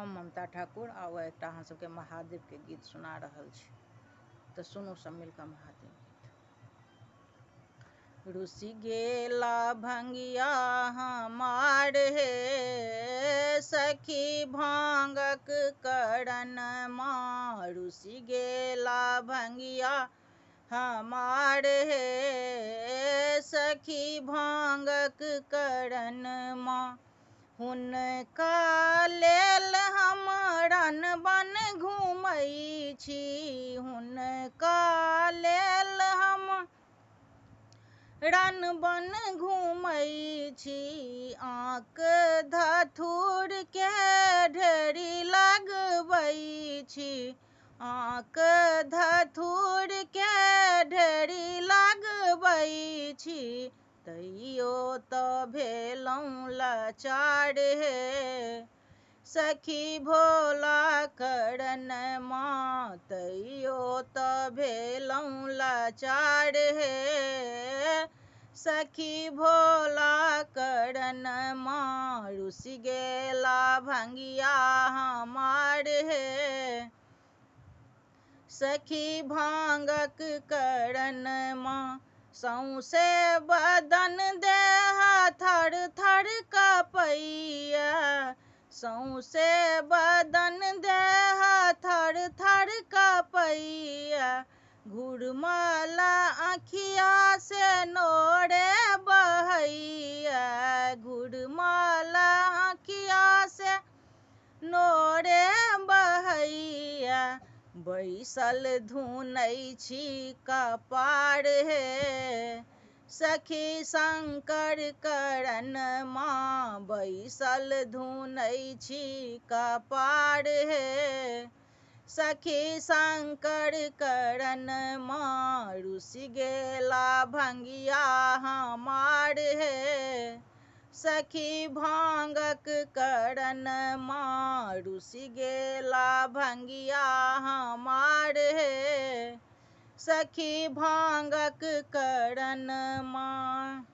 हम ममता ठाकुर आ एकटा अहाँ सबके महादेव के गीत सुना रहल छी, तो सुनू सब मिलकर महादेव गीत। रुसि गेला भंगिया हमार हे सखी भांगक करण माँ, रुसि गेला भंगिया हमार हे सखी भांगक करण माँ, हुनका लेल हम रन बन घूमै छी, हुनका लेल हम रन बन घूमै छी, आँक धथुर के ढेरी लगबै छी, आँक धथुर के ढेरी लगबै छी, तैयो तऽ भेलहुँ लाचार हे सखी भोला करण माँ, तैयो तऽ भेलहुँ लाचार हे सखी भोला करण माँ, रुसि गेला भंगिया हमार हे सखी भांगक करण माँ, सौंसे बदन देह थर थर कपैया, सौंसे बदन देह थर थर कपैया, घुरमल आँखिया से नोरे बहैया, घुरमल आँखिया से नोरे बहैया, बैसल धुनै छी कपार हे सखी शंकर करण माँ, बैसल धुनै छी कपार हे सखी शंकर करण माँ, रुसि गेला भंगिया हमार हे सखी भांगक करण माँ, रुसि गेला भंगिया हमार हे सखी भांगक करण माँ।